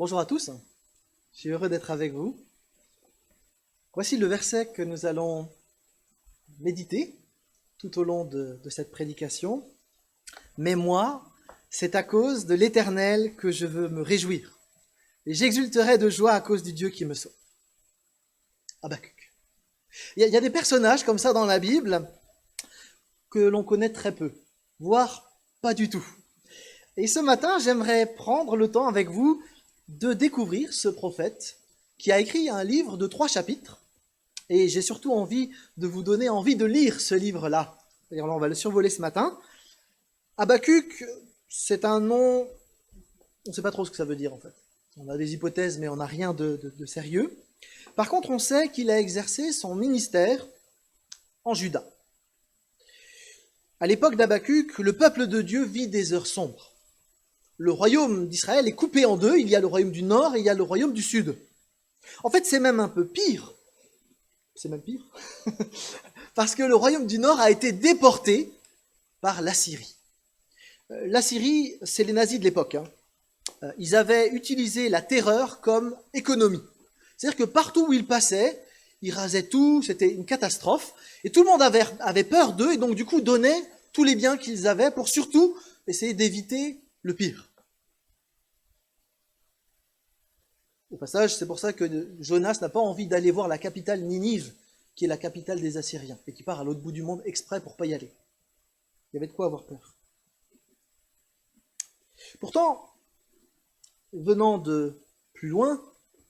Bonjour à tous, je suis heureux d'être avec vous. Voici le verset que nous allons méditer tout au long de cette prédication. Mais moi, c'est à cause de l'Éternel que je veux me réjouir, et j'exulterai de joie à cause du Dieu qui me sauve. Habakkuk. Il y a des personnages comme ça dans la Bible que l'on connaît très peu, voire pas du tout. Et ce matin, j'aimerais prendre le temps avec vous de découvrir ce prophète qui a écrit un livre de 3 chapitres. Et j'ai surtout envie de vous donner envie de lire ce livre-là. D'ailleurs, là, on va le survoler ce matin. Habakkuk, c'est un nom, on ne sait pas trop ce que ça veut dire en fait. On a des hypothèses, mais on n'a rien de sérieux. Par contre, on sait qu'il a exercé son ministère en Juda. À l'époque d'Habakkuk, le peuple de Dieu vit des heures sombres. Le royaume d'Israël est coupé en deux, il y a le royaume du nord et il y a le royaume du sud. En fait, c'est même un peu pire. C'est même pire. Parce que le royaume du nord a été déporté par l'Assyrie. L'Assyrie, c'est les nazis de l'époque. Ils avaient utilisé la terreur comme économie. C'est-à-dire que partout où ils passaient, ils rasaient tout, c'était une catastrophe. Et tout le monde avait peur d'eux et donc du coup donnait tous les biens qu'ils avaient pour surtout essayer d'éviter le pire. Au passage, c'est pour ça que Jonas n'a pas envie d'aller voir la capitale Ninive, qui est la capitale des Assyriens, et qui part à l'autre bout du monde exprès pour ne pas y aller. Il y avait de quoi avoir peur. Pourtant, venant de plus loin,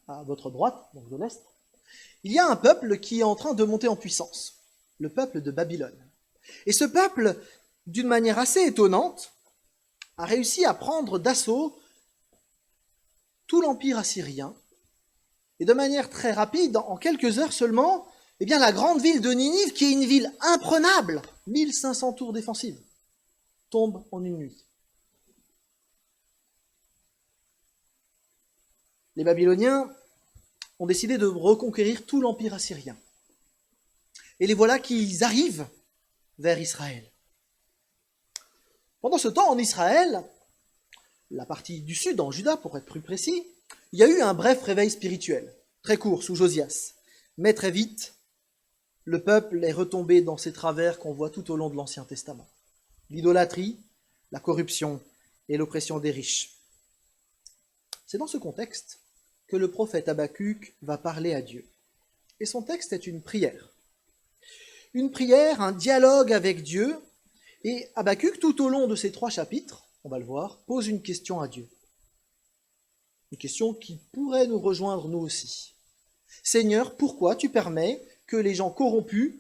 à votre droite, donc de l'Est, il y a un peuple qui est en train de monter en puissance, le peuple de Babylone. Et ce peuple, d'une manière assez étonnante, a réussi à prendre d'assaut tout l'empire assyrien, et de manière très rapide, en quelques heures seulement, eh bien, la grande ville de Ninive, qui est une ville imprenable, 1500 tours défensives, tombe en une nuit. Les Babyloniens ont décidé de reconquérir tout l'empire assyrien. Et les voilà qu'ils arrivent vers Israël. Pendant ce temps, en Israël, la partie du sud, en Juda pour être plus précis, il y a eu un bref réveil spirituel, très court, sous Josias. Mais très vite, le peuple est retombé dans ces travers qu'on voit tout au long de l'Ancien Testament. L'idolâtrie, la corruption et l'oppression des riches. C'est dans ce contexte que le prophète Habakkuk va parler à Dieu. Et son texte est une prière. Une prière, un dialogue avec Dieu. Et Habakkuk, tout au long de ces 3 chapitres, on va le voir, pose une question à Dieu. Une question qui pourrait nous rejoindre nous aussi. Seigneur, pourquoi tu permets que les gens corrompus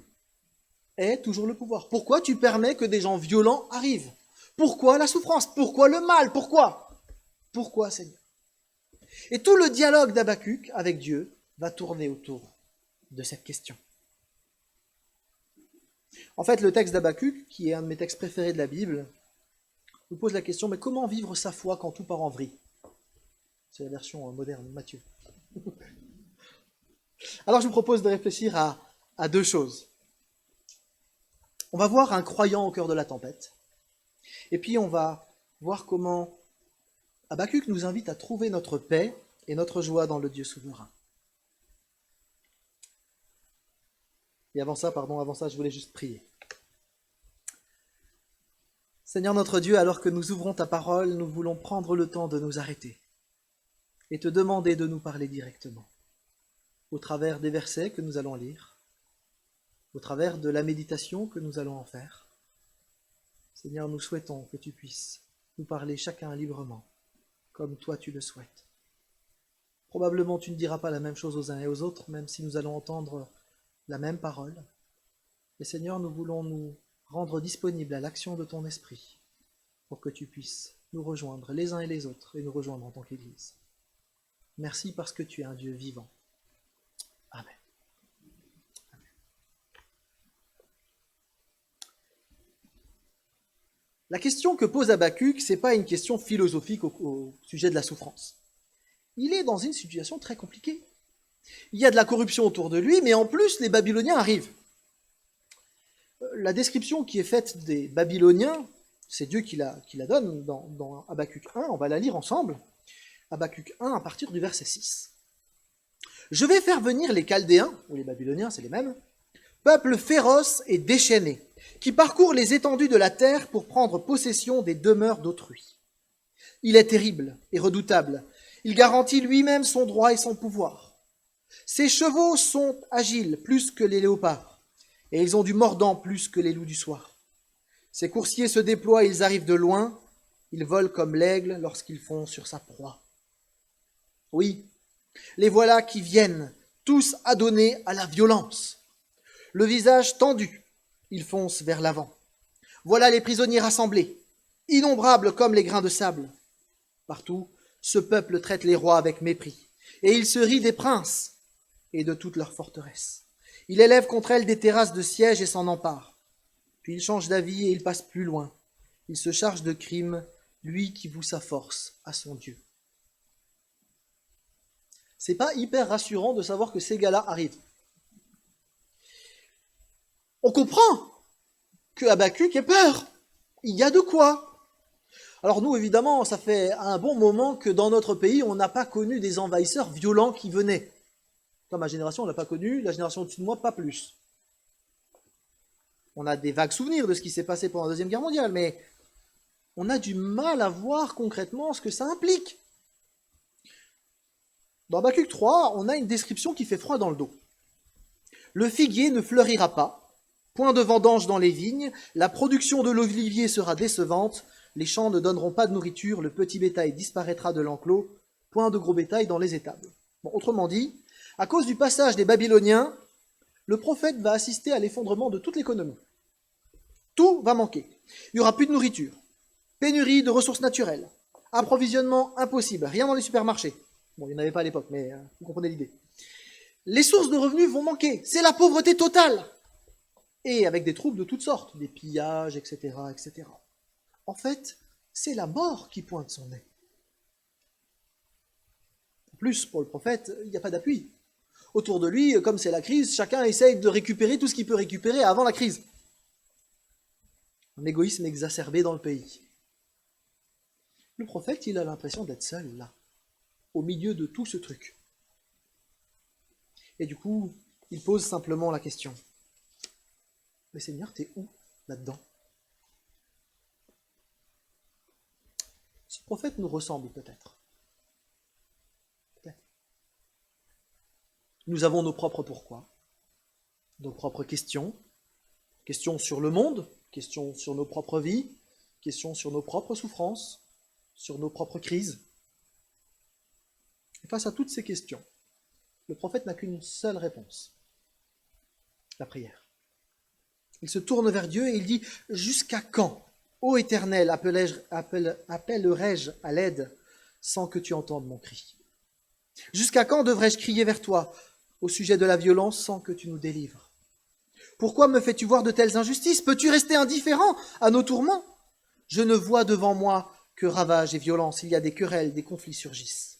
aient toujours le pouvoir? Pourquoi tu permets que des gens violents arrivent? Pourquoi la souffrance? Pourquoi le mal? Pourquoi, Seigneur? Et tout le dialogue d'Habakkuk avec Dieu va tourner autour de cette question. En fait, le texte d'Habakkuk, qui est un de mes textes préférés de la Bible, nous pose la question, mais comment vivre sa foi quand tout part en vrille? C'est la version moderne, Matthieu. Alors je vous propose de réfléchir à 2 choses. On va voir un croyant au cœur de la tempête, et puis on va voir comment Habakkuk nous invite à trouver notre paix et notre joie dans le Dieu souverain. Et avant ça, je voulais juste prier. Seigneur notre Dieu, alors que nous ouvrons ta parole, nous voulons prendre le temps de nous arrêter et te demander de nous parler directement, au travers des versets que nous allons lire, au travers de la méditation que nous allons en faire. Seigneur, nous souhaitons que tu puisses nous parler chacun librement, comme toi tu le souhaites. Probablement tu ne diras pas la même chose aux uns et aux autres, même si nous allons entendre la même parole. Mais Seigneur, nous voulons nous rendre disponibles à l'action de ton esprit pour que tu puisses nous rejoindre les uns et les autres et nous rejoindre en tant qu'Église. Merci parce que tu es un Dieu vivant. Amen. La question que pose Habakkuk, ce n'est pas une question philosophique au sujet de la souffrance. Il est dans une situation très compliquée. Il y a de la corruption autour de lui, mais en plus, les Babyloniens arrivent. La description qui est faite des Babyloniens, c'est Dieu qui la donne dans Habakkuk 1, on va la lire ensemble. Habakkuk 1 à partir du verset 6. « Je vais faire venir les Chaldéens, ou les Babyloniens, c'est les mêmes, peuple féroce et déchaîné, qui parcourt les étendues de la terre pour prendre possession des demeures d'autrui. Il est terrible et redoutable, il garantit lui-même son droit et son pouvoir. Ses chevaux sont agiles plus que les léopards, et ils ont du mordant plus que les loups du soir. Ses coursiers se déploient, ils arrivent de loin, ils volent comme l'aigle lorsqu'ils font sur sa proie. Oui, les voilà qui viennent, tous adonnés à la violence. Le visage tendu, ils foncent vers l'avant. Voilà les prisonniers rassemblés, innombrables comme les grains de sable. Partout, ce peuple traite les rois avec mépris, et il se rit des princes et de toutes leurs forteresses. Il élève contre elles des terrasses de siège et s'en empare. Puis il change d'avis et il passe plus loin. Il se charge de crimes, lui qui voue sa force à son Dieu. C'est pas hyper rassurant de savoir que ces gars-là arrivent. On comprend que Habakkuk ait peur. Il y a de quoi. Alors nous, évidemment, ça fait un bon moment que dans notre pays, on n'a pas connu des envahisseurs violents qui venaient. Dans ma génération, on ne l'a pas connu, la génération au-dessus de moi, pas plus. On a des vagues souvenirs de ce qui s'est passé pendant la Deuxième Guerre mondiale, mais on a du mal à voir concrètement ce que ça implique. Dans Habakkuk 3, on a une description qui fait froid dans le dos. Le figuier ne fleurira pas, point de vendange dans les vignes, la production de l'olivier sera décevante, les champs ne donneront pas de nourriture, le petit bétail disparaîtra de l'enclos, point de gros bétail dans les étables. Bon, autrement dit, à cause du passage des Babyloniens, le prophète va assister à l'effondrement de toute l'économie. Tout va manquer. Il n'y aura plus de nourriture, pénurie de ressources naturelles, approvisionnement impossible, rien dans les supermarchés. Bon, il n'y en avait pas à l'époque, mais vous comprenez l'idée. Les sources de revenus vont manquer, c'est la pauvreté totale. Et avec des troubles de toutes sortes, des pillages, etc., etc. En fait, c'est la mort qui pointe son nez. En plus, pour le prophète, il n'y a pas d'appui. Autour de lui, comme c'est la crise, chacun essaye de récupérer tout ce qu'il peut récupérer avant la crise. Un égoïsme exacerbé dans le pays. Le prophète, il a l'impression d'être seul, là, au milieu de tout ce truc. Et du coup, il pose simplement la question. Mais Seigneur, t'es où là-dedans? Ce prophète nous ressemble peut-être. Nous avons nos propres pourquoi, nos propres questions, questions sur le monde, questions sur nos propres vies, questions sur nos propres souffrances, sur nos propres crises. Et face à toutes ces questions, le prophète n'a qu'une seule réponse, la prière. Il se tourne vers Dieu et il dit « Jusqu'à quand, ô Éternel, appellerai-je à l'aide sans que tu entendes mon cri? Jusqu'à quand devrais-je crier vers toi au sujet de la violence sans que tu nous délivres? Pourquoi me fais-tu voir de telles injustices? Peux-tu rester indifférent à nos tourments? Je ne vois devant moi que ravages et violence. Il y a des querelles, des conflits surgissent. »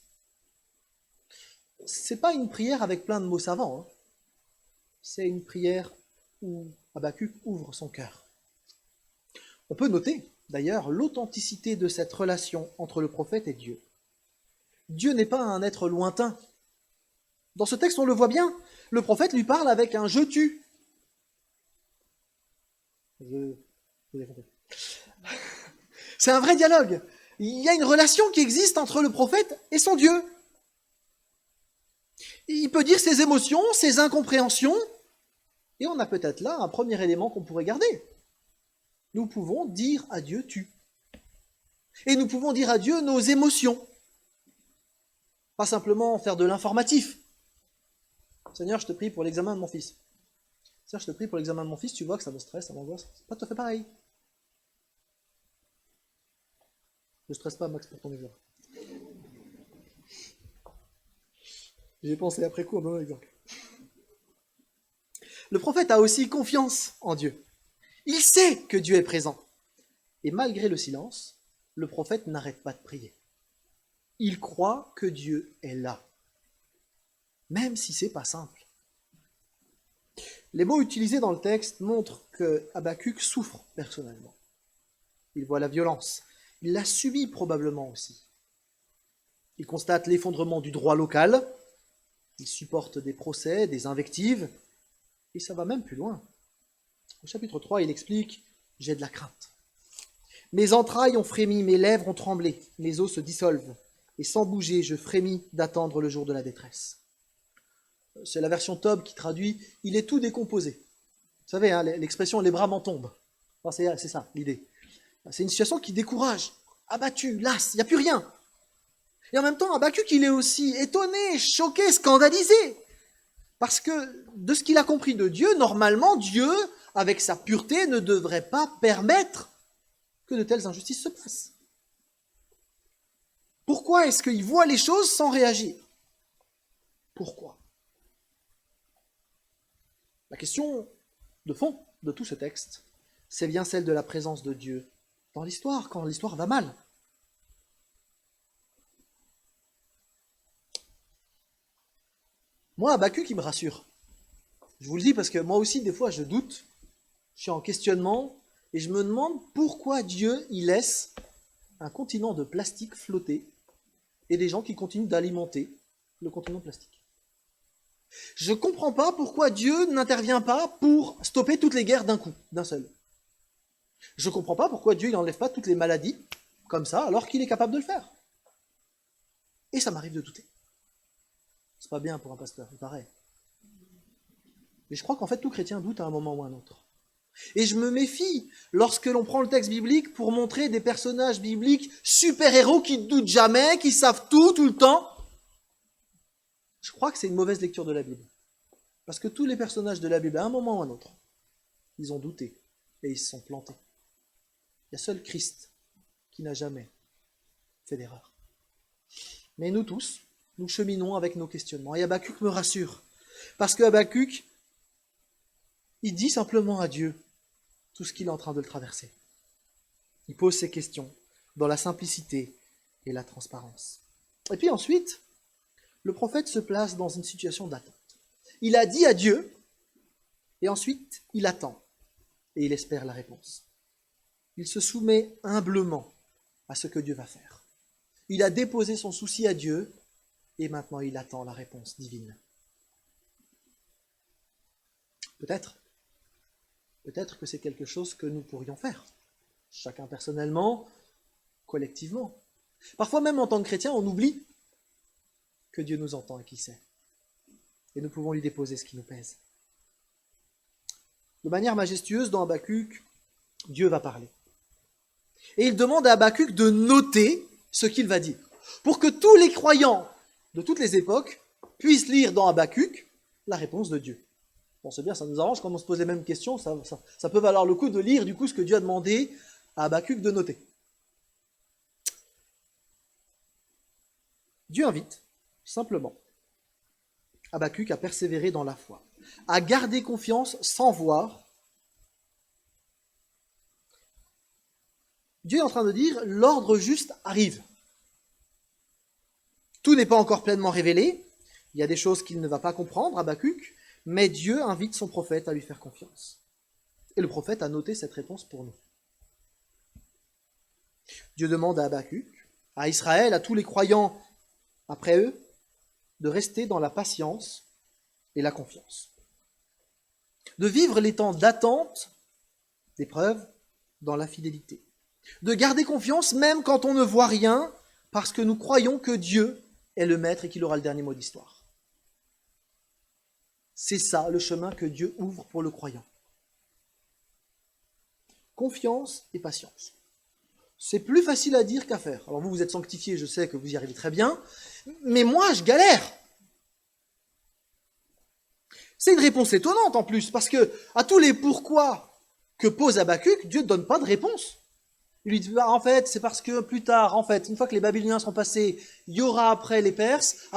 C'est pas une prière avec plein de mots savants. C'est une prière où Habakkuk ouvre son cœur. On peut noter, d'ailleurs, l'authenticité de cette relation entre le prophète et Dieu. Dieu n'est pas un être lointain. Dans ce texte, on le voit bien. Le prophète lui parle avec un « je tue ». C'est un vrai dialogue. Il y a une relation qui existe entre le prophète et son Dieu. Il peut dire ses émotions, ses incompréhensions, et on a peut-être là un premier élément qu'on pourrait garder. Nous pouvons dire à Dieu « tu ». Et nous pouvons dire à Dieu nos émotions. Pas simplement faire de l'informatif. Seigneur, je te prie pour l'examen de mon fils. Seigneur, je te prie pour l'examen de mon fils, tu vois que ça me stresse, ça m'angoisse. C'est pas tout à fait pareil. Ne stresse pas, Max, pour ton examen. J'ai pensé après coup au bon exemple. Le prophète a aussi confiance en Dieu. Il sait que Dieu est présent. Et malgré le silence, le prophète n'arrête pas de prier. Il croit que Dieu est là, même si c'est pas simple. Les mots utilisés dans le texte montrent que Habakkuk souffre personnellement. Il voit la violence. Il l'a subie probablement aussi. Il constate l'effondrement du droit local, il supporte des procès, des invectives, et ça va même plus loin. Au chapitre 3, il explique « J'ai de la crainte. Mes entrailles ont frémi, mes lèvres ont tremblé, mes os se dissolvent, et sans bouger, je frémis d'attendre le jour de la détresse. » C'est la version Tob qui traduit « Il est tout décomposé ». Vous savez, hein, l'expression « les bras m'en tombent ». Enfin, c'est ça l'idée. C'est une situation qui décourage, abattu, lasse, il n'y a plus rien. Et en même temps, Habakkuk, il est aussi étonné, choqué, scandalisé. Parce que de ce qu'il a compris de Dieu, normalement, Dieu, avec sa pureté, ne devrait pas permettre que de telles injustices se passent. Pourquoi est-ce qu'il voit les choses sans réagir? Pourquoi? La question de fond de tout ce texte, c'est bien celle de la présence de Dieu dans l'histoire, quand l'histoire va mal. Moi, Habakkuk, il me rassure. Je vous le dis parce que moi aussi, des fois, je doute, je suis en questionnement, et je me demande pourquoi Dieu, il laisse un continent de plastique flotter et des gens qui continuent d'alimenter le continent plastique. Je ne comprends pas pourquoi Dieu n'intervient pas pour stopper toutes les guerres d'un coup, d'un seul. Je ne comprends pas pourquoi Dieu n'enlève pas toutes les maladies, comme ça, alors qu'il est capable de le faire. Et ça m'arrive de douter. C'est pas bien pour un pasteur, il paraît. Mais je crois qu'en fait, tout chrétien doute à un moment ou à un autre. Et je me méfie lorsque l'on prend le texte biblique pour montrer des personnages bibliques super-héros qui ne doutent jamais, qui savent tout le temps. Je crois que c'est une mauvaise lecture de la Bible. Parce que tous les personnages de la Bible, à un moment ou à un autre, ils ont douté et ils se sont plantés. Il y a seul Christ qui n'a jamais fait d'erreur. Mais nous tous, nous cheminons avec nos questionnements. Et Habakkuk me rassure. Parce que Habakkuk, il dit simplement à Dieu tout ce qu'il est en train de le traverser. Il pose ses questions dans la simplicité et la transparence. Et puis ensuite, le prophète se place dans une situation d'attente. Il a dit à Dieu, et ensuite il attend, et il espère la réponse. Il se soumet humblement à ce que Dieu va faire. Il a déposé son souci à Dieu, et maintenant il attend la réponse divine. Peut-être que c'est quelque chose que nous pourrions faire, chacun personnellement, collectivement. Parfois même en tant que chrétien, on oublie que Dieu nous entend et qu'il sait. Et nous pouvons lui déposer ce qui nous pèse. De manière majestueuse, dans Habakkuk, Dieu va parler. Et il demande à Habakkuk de noter ce qu'il va dire, pour que tous les croyants de toutes les époques puissent lire dans Habakkuk la réponse de Dieu. Bon, c'est bien, ça nous arrange quand on se pose les mêmes questions, ça peut valoir le coup de lire du coup ce que Dieu a demandé à Habakkuk de noter. Dieu invite simplement Habakkuk à persévérer dans la foi, à garder confiance sans voir. Dieu est en train de dire, l'ordre juste arrive. Tout n'est pas encore pleinement révélé, il y a des choses qu'il ne va pas comprendre, Habakkuk, mais Dieu invite son prophète à lui faire confiance. Et le prophète a noté cette réponse pour nous. Dieu demande à Habakkuk, à Israël, à tous les croyants après eux, de rester dans la patience et la confiance. De vivre les temps d'attente, d'épreuve, dans la fidélité. De garder confiance même quand on ne voit rien, parce que nous croyons que Dieu est le maître et qu'il aura le dernier mot d'histoire. C'est ça le chemin que Dieu ouvre pour le croyant. Confiance et patience. C'est plus facile à dire qu'à faire. Alors vous êtes sanctifiés, je sais que vous y arrivez très bien, mais moi, je galère. C'est une réponse étonnante en plus, parce que à tous les pourquoi que pose Habakkuk, Dieu ne donne pas de réponse. Il lui dit, en fait, c'est parce que plus tard, en fait, une fois que les Babyloniens seront passés, il y aura après les Perses,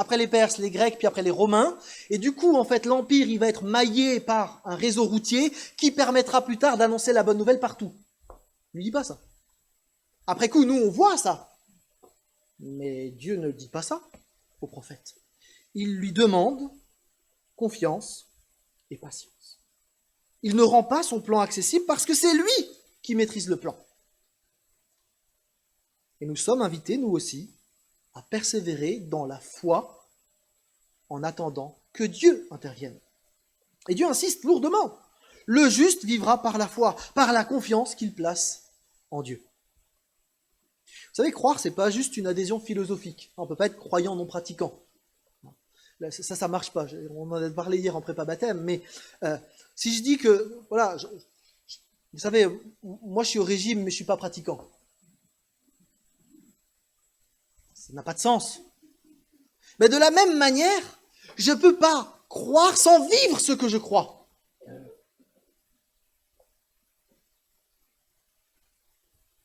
les Grecs, puis après les Romains, et du coup, en fait, l'Empire, il va être maillé par un réseau routier qui permettra plus tard d'annoncer la bonne nouvelle partout. Il lui dit pas ça. Après coup, nous, on voit ça. Mais Dieu ne dit pas ça au prophète. Il lui demande confiance et patience. Il ne rend pas son plan accessible parce que c'est lui qui maîtrise le plan. Et nous sommes invités, nous aussi, à persévérer dans la foi en attendant que Dieu intervienne. Et Dieu insiste lourdement. Le juste vivra par la foi, par la confiance qu'il place en Dieu. Vous savez, croire, c'est pas juste une adhésion philosophique. On ne peut pas être croyant non pratiquant. Ça marche pas. On en a parlé hier en prépa baptême, mais si je dis que, voilà, vous savez, moi je suis au régime, mais je suis pas pratiquant. Ça n'a pas de sens. Mais de la même manière, je ne peux pas croire sans vivre ce que je crois.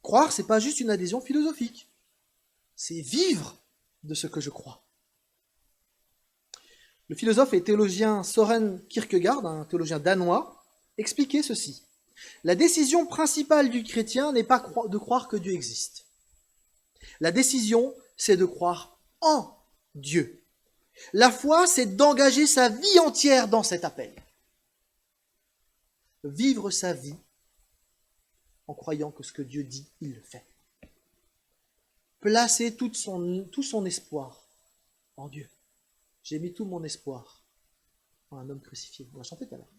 Croire, c'est pas juste une adhésion philosophique. C'est vivre de ce que je crois. Le philosophe et théologien Søren Kierkegaard, un théologien danois, expliquait ceci. La décision principale du chrétien n'est pas de croire que Dieu existe. La décision, c'est de croire en Dieu. La foi, c'est d'engager sa vie entière dans cet appel. Vivre sa vie en croyant que ce que Dieu dit, il le fait. Placer tout son espoir en Dieu. J'ai mis tout mon espoir en un homme crucifié. On l'a chanté tout à l'heure.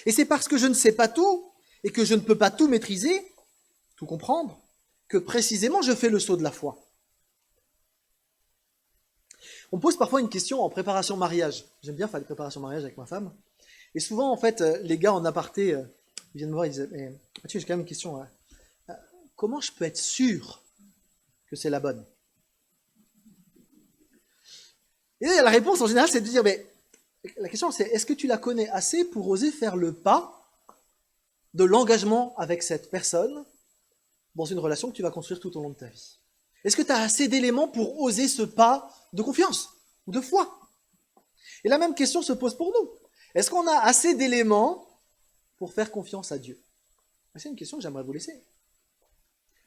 Et c'est parce que je ne sais pas tout et que je ne peux pas tout maîtriser, tout comprendre, que précisément je fais le saut de la foi. On me pose parfois une question en préparation mariage. J'aime bien faire des préparations mariage avec ma femme. Et souvent, en fait, les gars en aparté, ils viennent me voir, ils disent « Mais Mathieu, j'ai quand même une question. Comment je peux être sûr que c'est la bonne ?» Et la réponse, en général, c'est de dire « Mais la question, c'est est-ce que tu la connais assez pour oser faire le pas de l'engagement avec cette personne dans une relation que tu vas construire tout au long de ta vie? Est-ce que tu as assez d'éléments pour oser ce pas de confiance ou de foi? Et la même question se pose pour nous. Est-ce qu'on a assez d'éléments pour faire confiance à Dieu? C'est une question que j'aimerais vous laisser.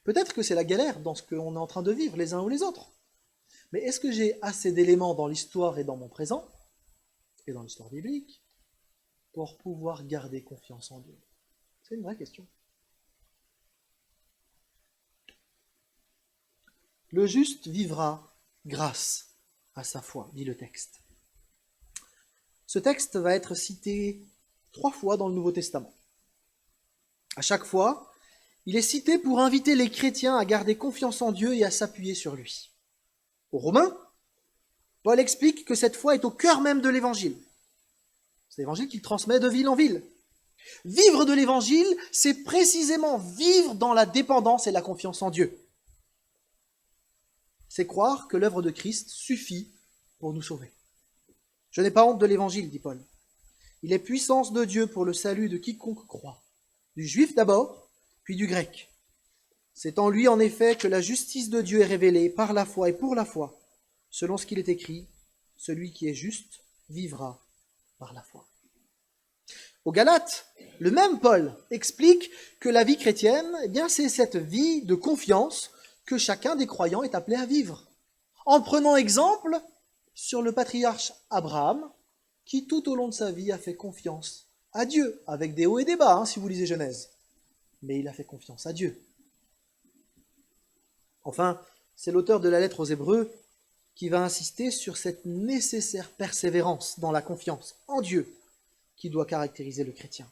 Peut-être que c'est la galère dans ce qu'on est en train de vivre les uns ou les autres. Mais est-ce que j'ai assez d'éléments dans l'histoire et dans mon présent, et dans l'histoire biblique, pour pouvoir garder confiance en Dieu? C'est une vraie question. Le juste vivra grâce à sa foi, dit le texte. Ce texte va être cité 3 fois dans le Nouveau Testament. À chaque fois, il est cité pour inviter les chrétiens à garder confiance en Dieu et à s'appuyer sur lui. Aux Romains, Paul explique que cette foi est au cœur même de l'Évangile. C'est l'Évangile qu'il transmet de ville en ville. Vivre de l'Évangile, c'est précisément vivre dans la dépendance et la confiance en Dieu. C'est croire que l'œuvre de Christ suffit pour nous sauver. Je n'ai pas honte de l'Évangile, dit Paul. Il est puissance de Dieu pour le salut de quiconque croit, du juif d'abord, puis du grec. C'est en lui, en effet, que la justice de Dieu est révélée par la foi et pour la foi, selon ce qu'il est écrit, celui qui est juste vivra par la foi. Aux Galates, le même Paul explique que la vie chrétienne, c'est cette vie de confiance que chacun des croyants est appelé à vivre, en prenant exemple sur le patriarche Abraham, qui tout au long de sa vie a fait confiance à Dieu, avec des hauts et des bas, si vous lisez Genèse. Mais il a fait confiance à Dieu. Enfin, c'est l'auteur de la lettre aux Hébreux qui va insister sur cette nécessaire persévérance dans la confiance en Dieu qui doit caractériser le chrétien.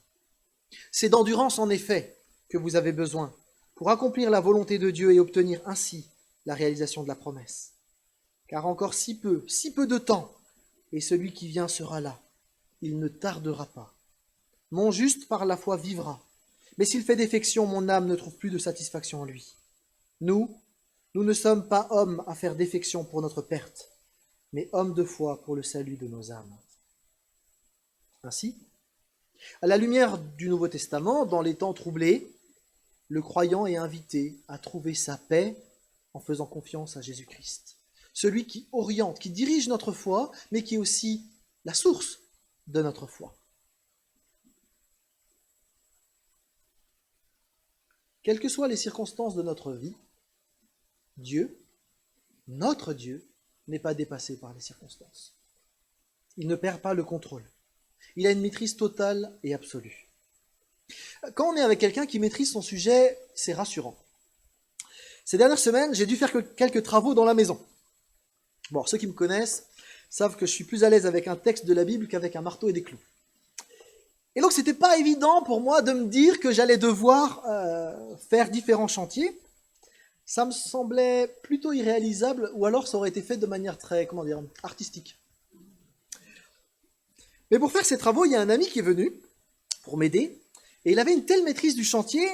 C'est d'endurance, en effet, que vous avez besoin pour accomplir la volonté de Dieu et obtenir ainsi la réalisation de la promesse. Car encore si peu de temps, et celui qui vient sera là. Il ne tardera pas. Mon juste par la foi vivra. Mais s'il fait défection, mon âme ne trouve plus de satisfaction en lui. Nous ne sommes pas hommes à faire défection pour notre perte, mais hommes de foi pour le salut de nos âmes. Ainsi, à la lumière du Nouveau Testament, dans les temps troublés, le croyant est invité à trouver sa paix en faisant confiance à Jésus-Christ. Celui qui oriente, qui dirige notre foi, mais qui est aussi la source de notre foi. Quelles que soient les circonstances de notre vie, Dieu, notre Dieu, n'est pas dépassé par les circonstances. Il ne perd pas le contrôle. Il a une maîtrise totale et absolue. Quand on est avec quelqu'un qui maîtrise son sujet, c'est rassurant. Ces dernières semaines, j'ai dû faire quelques travaux dans la maison. Bon, ceux qui me connaissent savent que je suis plus à l'aise avec un texte de la Bible qu'avec un marteau et des clous. Et donc, c'était pas évident pour moi de me dire que j'allais devoir faire différents chantiers. Ça me semblait plutôt irréalisable, ou alors ça aurait été fait de manière très, artistique. Mais pour faire ces travaux, il y a un ami qui est venu pour m'aider, et il avait une telle maîtrise du chantier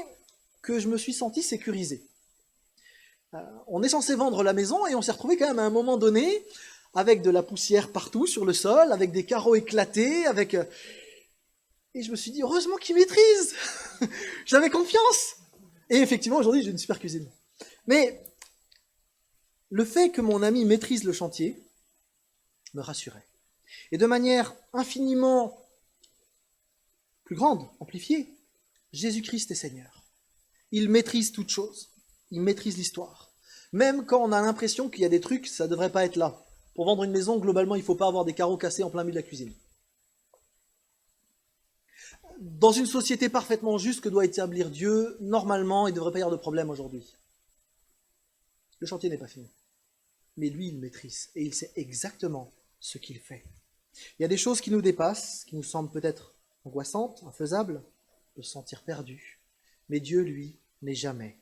que je me suis senti sécurisé. On est censé vendre la maison, et on s'est retrouvé quand même à un moment donné avec de la poussière partout sur le sol, avec des carreaux éclatés, Et je me suis dit, heureusement qu'il maîtrise. J'avais confiance. Et effectivement, aujourd'hui, j'ai une super cuisine. Mais le fait que mon ami maîtrise le chantier me rassurait. Et de manière infiniment plus grande, amplifiée, Jésus-Christ est Seigneur. Il maîtrise toutes choses. Il maîtrise l'histoire. Même quand on a l'impression qu'il y a des trucs, ça ne devrait pas être là. Pour vendre une maison, globalement, il ne faut pas avoir des carreaux cassés en plein milieu de la cuisine. Dans une société parfaitement juste que doit établir Dieu, normalement, il ne devrait pas y avoir de problème aujourd'hui. Le chantier n'est pas fini. Mais lui, il maîtrise et il sait exactement ce qu'il fait. Il y a des choses qui nous dépassent, qui nous semblent peut-être angoissantes, infaisables, de se sentir perdu. Mais Dieu, lui, n'est jamais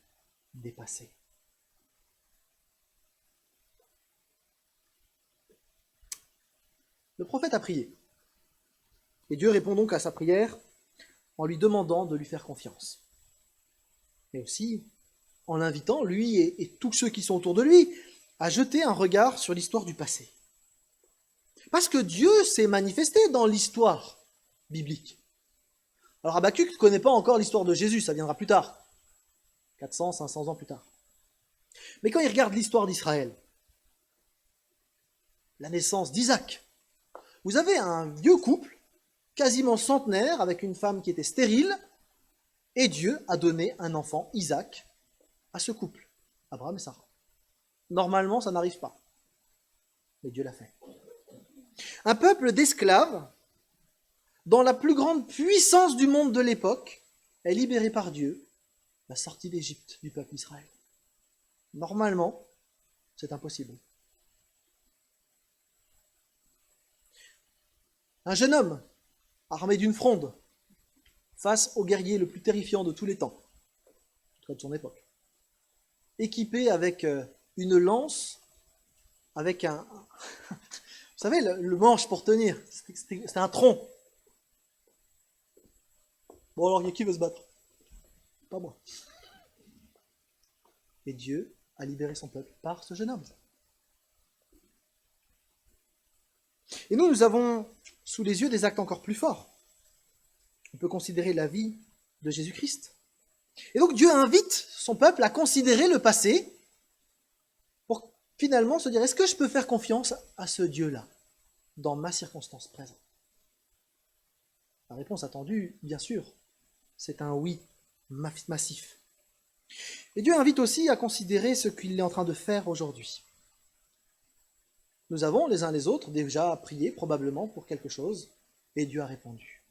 dépassé. Le prophète a prié. Et Dieu répond donc à sa prière en lui demandant de lui faire confiance. Mais aussi en l'invitant, lui et tous ceux qui sont autour de lui, à jeter un regard sur l'histoire du passé. Parce que Dieu s'est manifesté dans l'histoire biblique. Alors Habakkuk ne connaît pas encore l'histoire de Jésus, ça viendra plus tard. 400, 500 ans plus tard. Mais quand il regarde l'histoire d'Israël, la naissance d'Isaac, vous avez un vieux couple, quasiment centenaire, avec une femme qui était stérile, et Dieu a donné un enfant, Isaac, à ce couple, Abraham et Sarah. Normalement, ça n'arrive pas. Mais Dieu l'a fait. Un peuple d'esclaves, dans la plus grande puissance du monde de l'époque, est libéré par Dieu, la sortie d'Égypte du peuple d'Israël. Normalement, c'est impossible. Un jeune homme, armé d'une fronde, face au guerrier le plus terrifiant de tous les temps, en tout cas de son époque, équipé avec une lance, avec un... Vous savez, le manche pour tenir, c'était un tronc. Bon alors, qui veut se battre? Pas moi. Et Dieu a libéré son peuple par ce jeune homme. Et nous avons sous les yeux des actes encore plus forts. On peut considérer la vie de Jésus-Christ. Et donc Dieu invite son peuple à considérer le passé pour finalement se dire, est-ce que je peux faire confiance à ce Dieu-là dans ma circonstance présente? La réponse attendue, bien sûr, c'est un oui massif. Et Dieu invite aussi à considérer ce qu'il est en train de faire aujourd'hui. Nous avons, les uns les autres, déjà prié probablement pour quelque chose, et Dieu a répondu.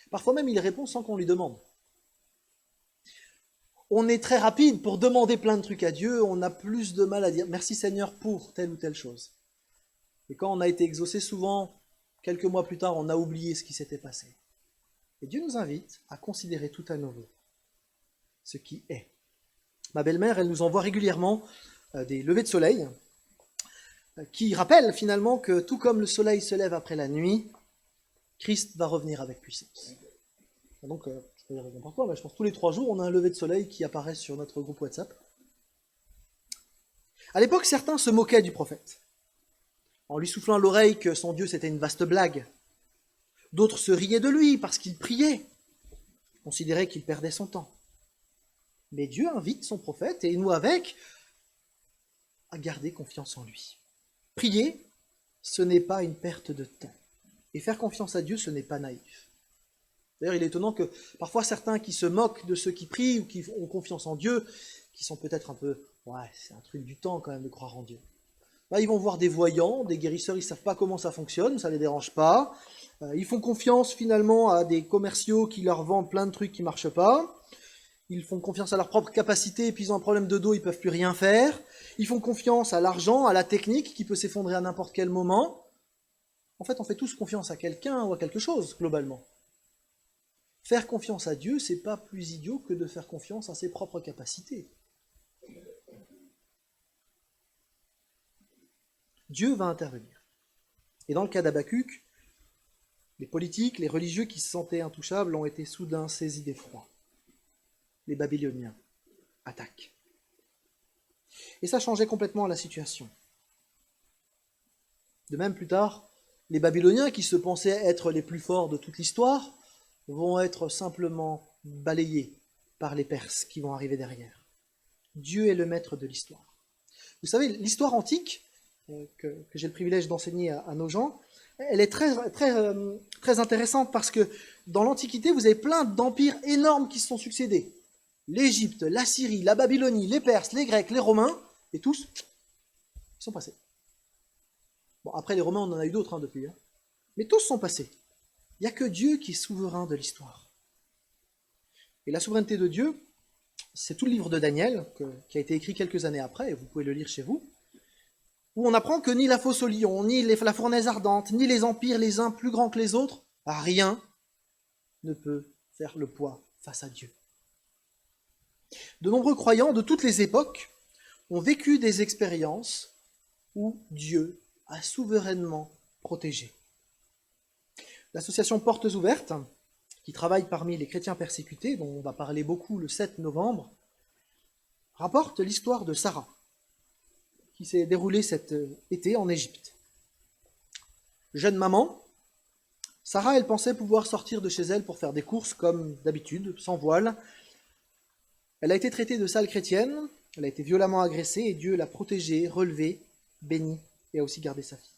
Parfois même, il répond sans qu'on lui demande. On est très rapide pour demander plein de trucs à Dieu, on a plus de mal à dire « Merci Seigneur pour telle ou telle chose ». Et quand on a été exaucé, souvent, quelques mois plus tard, on a oublié ce qui s'était passé. Et Dieu nous invite à considérer tout à nouveau ce qui est. Ma belle-mère, elle nous envoie régulièrement des levées de soleil qui rappellent finalement que tout comme le soleil se lève après la nuit, Christ va revenir avec puissance. Et donc, je peux dire n'importe quoi, mais je pense que tous les 3 jours, on a un lever de soleil qui apparaît sur notre groupe WhatsApp. À l'époque, certains se moquaient du prophète, en lui soufflant à l'oreille que son Dieu c'était une vaste blague. D'autres se riaient de lui parce qu'il priait, considéraient qu'il perdait son temps. Mais Dieu invite son prophète, et nous avec, à garder confiance en lui. Prier, ce n'est pas une perte de temps. Et faire confiance à Dieu, ce n'est pas naïf. D'ailleurs, il est étonnant que parfois certains qui se moquent de ceux qui prient ou qui ont confiance en Dieu, qui sont peut-être un peu, ouais, c'est un truc du temps quand même de croire en Dieu. Là, ils vont voir des voyants, des guérisseurs, ils ne savent pas comment ça fonctionne, ça ne les dérange pas. Ils font confiance finalement à des commerciaux qui leur vendent plein de trucs qui ne marchent pas. Ils font confiance à leur propre capacité et puis ils ont un problème de dos, ils ne peuvent plus rien faire. Ils font confiance à l'argent, à la technique qui peut s'effondrer à n'importe quel moment. En fait, on fait tous confiance à quelqu'un ou à quelque chose, globalement. Faire confiance à Dieu, c'est pas plus idiot que de faire confiance à ses propres capacités. Dieu va intervenir. Et dans le cas d'Habakkuk, les politiques, les religieux qui se sentaient intouchables ont été soudain saisis d'effroi. Les Babyloniens attaquent. Et ça changeait complètement la situation. De même, plus tard, les Babyloniens, qui se pensaient être les plus forts de toute l'histoire, vont être simplement balayés par les Perses qui vont arriver derrière. Dieu est le maître de l'histoire. Vous savez, l'histoire antique, que j'ai le privilège d'enseigner à nos gens, elle est très intéressante parce que dans l'Antiquité, vous avez plein d'empires énormes qui se sont succédés. L'Égypte, la Syrie, la Babylonie, les Perses, les Grecs, les Romains, et tous, ils sont passés. Bon, après les Romains, on en a eu d'autres depuis. Mais tous sont passés. Il n'y a que Dieu qui est souverain de l'histoire. Et la souveraineté de Dieu, c'est tout le livre de Daniel, qui a été écrit quelques années après, et vous pouvez le lire chez vous, où on apprend que ni la fosse au lion, ni la fournaise ardente, ni les empires les uns plus grands que les autres, rien ne peut faire le poids face à Dieu. De nombreux croyants de toutes les époques ont vécu des expériences où Dieu a souverainement protégé. L'association Portes Ouvertes, qui travaille parmi les chrétiens persécutés, dont on va parler beaucoup le 7 novembre, rapporte l'histoire de Sarah, qui s'est déroulée cet été en Égypte. Jeune maman, Sarah, elle pensait pouvoir sortir de chez elle pour faire des courses comme d'habitude, sans voile. Elle a été traitée de sale chrétienne, elle a été violemment agressée et Dieu l'a protégée, relevée, bénie et a aussi gardé sa fille.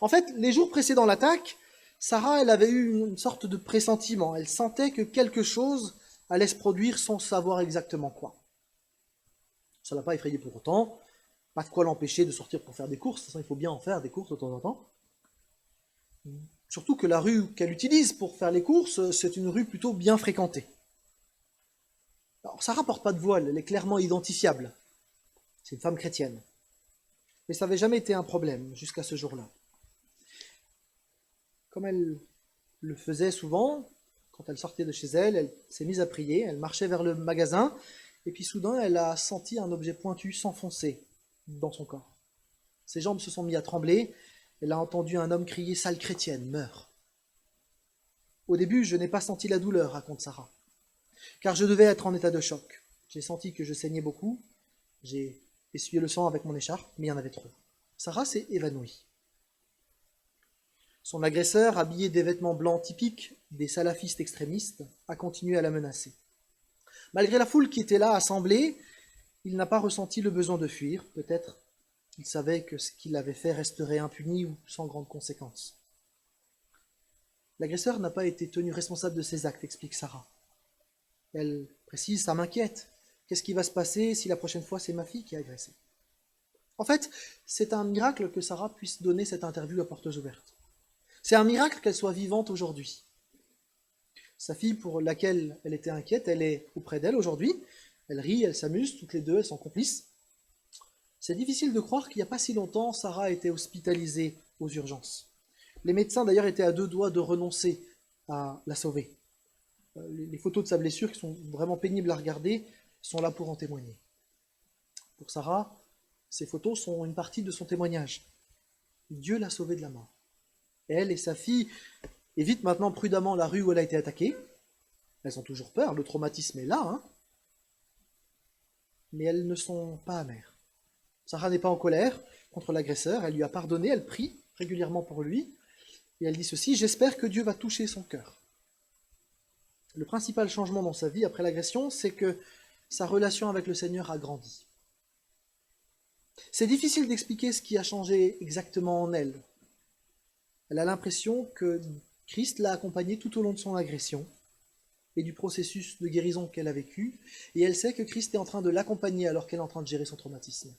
En fait, les jours précédant l'attaque, Sarah, elle avait eu une sorte de pressentiment. Elle sentait que quelque chose allait se produire sans savoir exactement quoi. Ça ne l'a pas effrayée pour autant. Pas de quoi l'empêcher de sortir pour faire des courses. De toute façon, il faut bien en faire des courses de temps en temps. Surtout que la rue qu'elle utilise pour faire les courses, c'est une rue plutôt bien fréquentée. Alors, Sarah ne porte pas de voile, elle est clairement identifiable. C'est une femme chrétienne. Mais ça n'avait jamais été un problème jusqu'à ce jour-là. Comme elle le faisait souvent, quand elle sortait de chez elle, elle s'est mise à prier, elle marchait vers le magasin, et puis soudain, elle a senti un objet pointu s'enfoncer dans son corps. Ses jambes se sont mises à trembler, elle a entendu un homme crier « Sale chrétienne, meurs !» Au début, je n'ai pas senti la douleur, raconte Sarah, car je devais être en état de choc. J'ai senti que je saignais beaucoup, j'ai essuyé le sang avec mon écharpe, mais il y en avait trop. Sarah s'est évanouie. Son agresseur, habillé des vêtements blancs typiques des salafistes extrémistes, a continué à la menacer. Malgré la foule qui était là, assemblée, il n'a pas ressenti le besoin de fuir. Peut-être qu'il savait que ce qu'il avait fait resterait impuni ou sans grande conséquence. L'agresseur n'a pas été tenu responsable de ses actes, explique Sarah. Elle précise, ça m'inquiète. Qu'est-ce qui va se passer si la prochaine fois c'est ma fille qui est agressée? En fait, c'est un miracle que Sarah puisse donner cette interview à portes ouvertes. C'est un miracle qu'elle soit vivante aujourd'hui. Sa fille, pour laquelle elle était inquiète, elle est auprès d'elle aujourd'hui. Elle rit, elle s'amuse, toutes les deux, elles sont complices. C'est difficile de croire qu'il n'y a pas si longtemps, Sarah a été hospitalisée aux urgences. Les médecins, d'ailleurs, étaient à deux doigts de renoncer à la sauver. Les photos de sa blessure, qui sont vraiment pénibles à regarder, sont là pour en témoigner. Pour Sarah, ces photos sont une partie de son témoignage. Dieu l'a sauvée de la mort. Elle et sa fille évitent maintenant prudemment la rue où elle a été attaquée. Elles ont toujours peur, le traumatisme est là, mais elles ne sont pas amères. Sarah n'est pas en colère contre l'agresseur, elle lui a pardonné, elle prie régulièrement pour lui, et elle dit ceci, « J'espère que Dieu va toucher son cœur. » Le principal changement dans sa vie après l'agression, c'est que sa relation avec le Seigneur a grandi. C'est difficile d'expliquer ce qui a changé exactement en elle. Elle a l'impression que Christ l'a accompagnée tout au long de son agression et du processus de guérison qu'elle a vécu, et elle sait que Christ est en train de l'accompagner alors qu'elle est en train de gérer son traumatisme.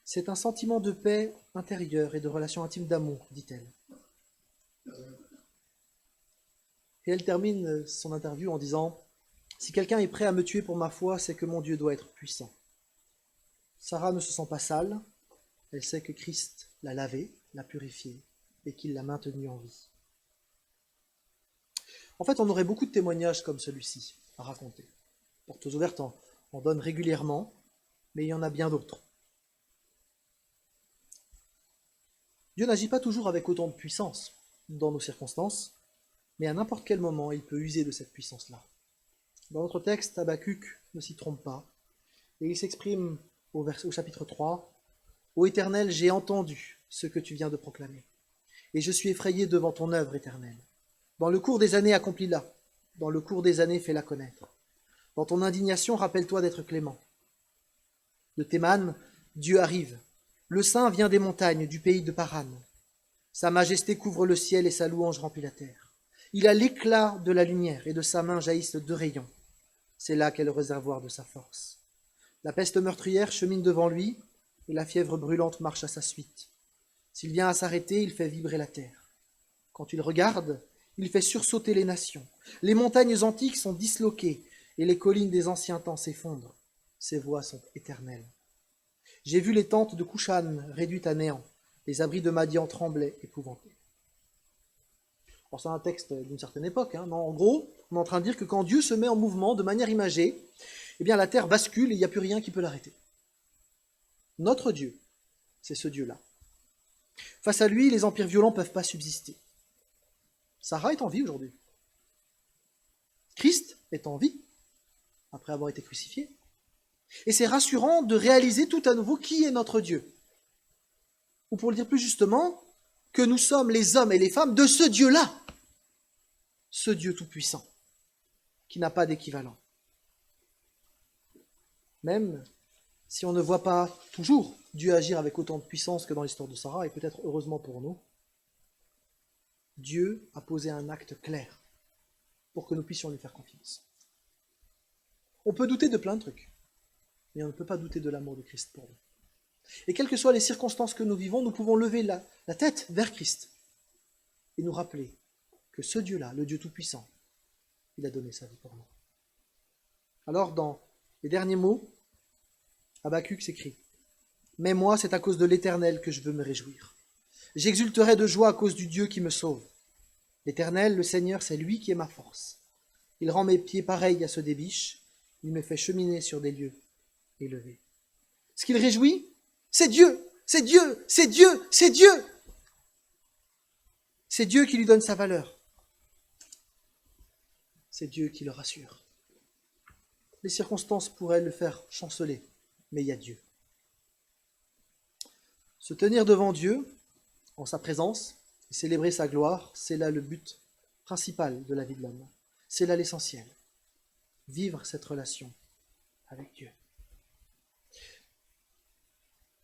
C'est un sentiment de paix intérieure et de relation intime d'amour, dit-elle. Et elle termine son interview en disant Si quelqu'un est prêt à me tuer pour ma foi, c'est que mon Dieu doit être puissant. Sarah ne se sent pas sale, elle sait que Christ l'a lavée, l'a purifiée et qu'il l'a maintenue en vie. En fait, on aurait beaucoup de témoignages comme celui-ci à raconter. Portes ouvertes en donne régulièrement, mais il y en a bien d'autres. Dieu n'agit pas toujours avec autant de puissance dans nos circonstances, mais à n'importe quel moment, il peut user de cette puissance-là. Dans notre texte, Habakkuk ne s'y trompe pas, et il s'exprime au chapitre 3, « Ô Éternel, j'ai entendu ce que tu viens de proclamer, et je suis effrayé devant ton œuvre éternelle. Dans le cours des années, accomplis-la, dans le cours des années, fais-la connaître. Dans ton indignation, rappelle-toi d'être clément. De Théman, Dieu arrive. Le Saint vient des montagnes, du pays de Paran. Sa majesté couvre le ciel et sa louange remplit la terre. Il a l'éclat de la lumière et de sa main jaillissent 2 rayons. C'est là qu'est le réservoir de sa force. La peste meurtrière chemine devant lui et la fièvre brûlante marche à sa suite. S'il vient à s'arrêter, il fait vibrer la terre. Quand il regarde, il fait sursauter les nations. Les montagnes antiques sont disloquées et les collines des anciens temps s'effondrent. Ses voies sont éternelles. J'ai vu les tentes de Couchan réduites à néant. Les abris de Madian tremblaient, épouvantés. Alors c'est un texte d'une certaine époque, mais en gros, on est en train de dire que quand Dieu se met en mouvement de manière imagée, eh bien la terre bascule et il n'y a plus rien qui peut l'arrêter. Notre Dieu, c'est ce Dieu-là. Face à lui, les empires violents ne peuvent pas subsister. Sarah est en vie aujourd'hui. Christ est en vie, après avoir été crucifié. Et c'est rassurant de réaliser tout à nouveau qui est notre Dieu. Ou pour le dire plus justement, que nous sommes les hommes et les femmes de ce Dieu-là, ce Dieu tout-puissant, qui n'a pas d'équivalent. Même si on ne voit pas toujours Dieu agir avec autant de puissance que dans l'histoire de Sarah, et peut-être heureusement pour nous, Dieu a posé un acte clair pour que nous puissions lui faire confiance. On peut douter de plein de trucs, mais on ne peut pas douter de l'amour de Christ pour nous. Et quelles que soient les circonstances que nous vivons, nous pouvons lever la tête vers Christ et nous rappeler que ce Dieu-là, le Dieu Tout-Puissant, il a donné sa vie pour nous. Alors, dans les derniers mots, Habakkuk s'écrit « Mais moi, c'est à cause de l'Éternel que je veux me réjouir. J'exulterai de joie à cause du Dieu qui me sauve. L'Éternel, le Seigneur, c'est lui qui est ma force. Il rend mes pieds pareils à ceux des biches. Il me fait cheminer sur des lieux élevés. » Ce qu'il réjouit, c'est Dieu, c'est Dieu, c'est Dieu, c'est Dieu. C'est Dieu qui lui donne sa valeur. C'est Dieu qui le rassure. Les circonstances pourraient le faire chanceler, mais il y a Dieu. Se tenir devant Dieu, en sa présence, et célébrer sa gloire, c'est là le but principal de la vie de l'homme. C'est là l'essentiel. Vivre cette relation avec Dieu.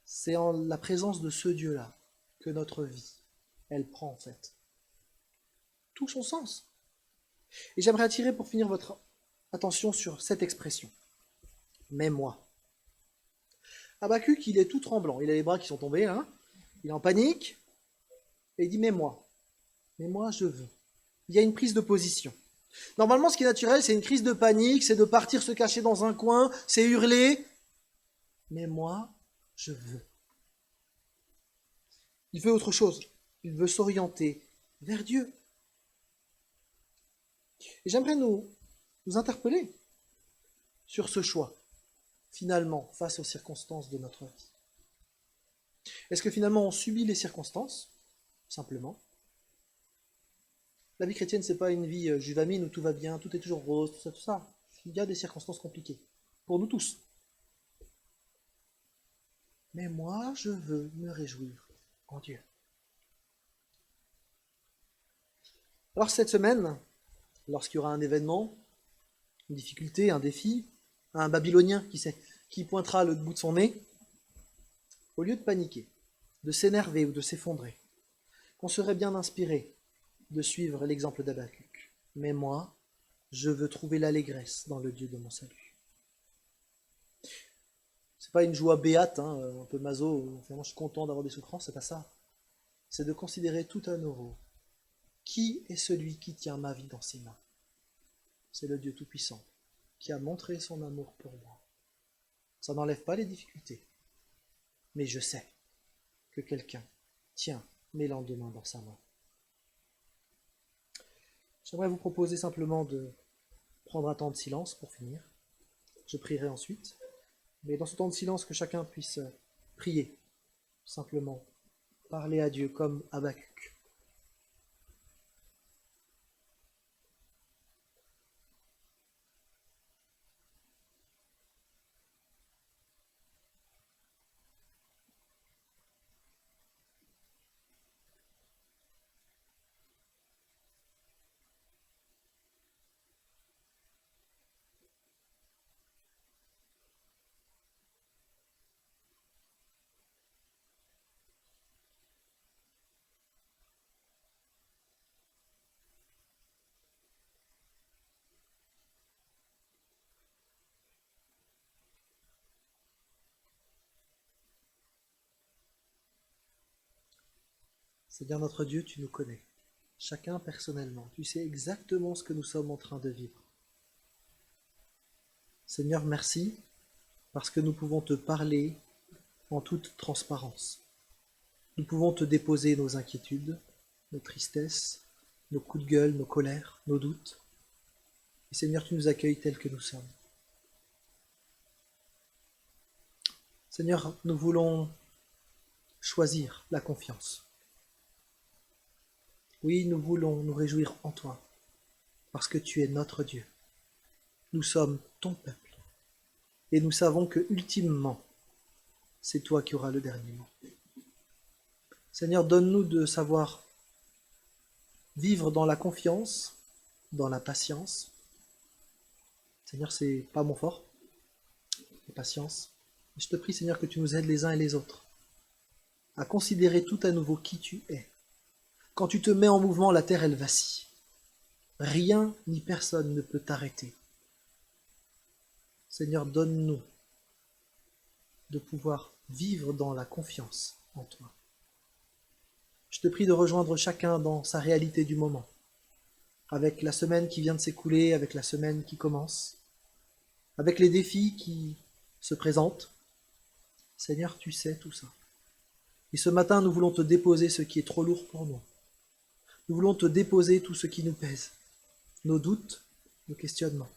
C'est en la présence de ce Dieu-là que notre vie, elle prend en fait tout son sens. Et j'aimerais attirer pour finir votre attention sur cette expression. Mais moi. Habakkuk, il est tout tremblant, il a les bras qui sont tombés, il est en panique, et il dit mais moi, je veux. Il y a une prise de position. Normalement, ce qui est naturel, c'est une crise de panique, c'est de partir se cacher dans un coin, c'est hurler. Mais moi, je veux. Il veut autre chose. Il veut s'orienter vers Dieu. Et j'aimerais nous interpeller sur ce choix, finalement, face aux circonstances de notre vie. Est-ce que finalement on subit les circonstances, simplement? La vie chrétienne, c'est pas une vie juvamine où tout va bien, tout est toujours rose, tout ça. Il y a des circonstances compliquées, pour nous tous. Mais moi, je veux me réjouir en Dieu. Alors cette semaine, lorsqu'il y aura un événement, une difficulté, un défi, un Babylonien qui pointera le bout de son nez, au lieu de paniquer, de s'énerver ou de s'effondrer, qu'on serait bien inspiré de suivre l'exemple d'Habakkuk. Mais moi, je veux trouver l'allégresse dans le Dieu de mon salut. C'est pas une joie béate, un peu maso, finalement je suis content d'avoir des souffrances, c'est pas ça. C'est de considérer tout à nouveau qui est celui qui tient ma vie dans ses mains. C'est le Dieu Tout-Puissant, qui a montré son amour pour moi. Ça n'enlève pas les difficultés, mais je sais que quelqu'un tient mes lendemains dans sa main. J'aimerais vous proposer simplement de prendre un temps de silence pour finir. Je prierai ensuite, mais dans ce temps de silence, que chacun puisse prier, simplement parler à Dieu comme Habacuc. Seigneur notre Dieu, tu nous connais, chacun personnellement. Tu sais exactement ce que nous sommes en train de vivre. Seigneur, merci, parce que nous pouvons te parler en toute transparence. Nous pouvons te déposer nos inquiétudes, nos tristesses, nos coups de gueule, nos colères, nos doutes. Et Seigneur, tu nous accueilles tels que nous sommes. Seigneur, nous voulons choisir la confiance. Oui, nous voulons nous réjouir en toi, parce que tu es notre Dieu. Nous sommes ton peuple, et nous savons que, ultimement, c'est toi qui auras le dernier mot. Seigneur, donne-nous de savoir vivre dans la confiance, dans la patience. Seigneur, c'est pas mon fort, la patience. Je te prie, Seigneur, que tu nous aides les uns et les autres à considérer tout à nouveau qui tu es. Quand tu te mets en mouvement, la terre, elle vacille. Rien ni personne ne peut t'arrêter. Seigneur, donne-nous de pouvoir vivre dans la confiance en toi. Je te prie de rejoindre chacun dans sa réalité du moment, avec la semaine qui vient de s'écouler, avec la semaine qui commence, avec les défis qui se présentent. Seigneur, tu sais tout ça. Et ce matin, nous voulons te déposer ce qui est trop lourd pour nous. Nous voulons te déposer tout ce qui nous pèse, nos doutes, nos questionnements.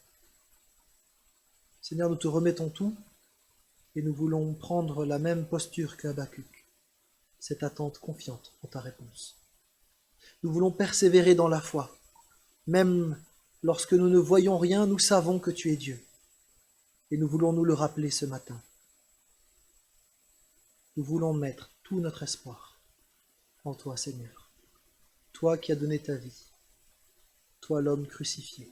Seigneur, nous te remettons tout et nous voulons prendre la même posture qu'Habacuc, cette attente confiante en ta réponse. Nous voulons persévérer dans la foi. Même lorsque nous ne voyons rien, nous savons que tu es Dieu. Et nous voulons nous le rappeler ce matin. Nous voulons mettre tout notre espoir en toi, Seigneur. Toi qui as donné ta vie, toi l'homme crucifié,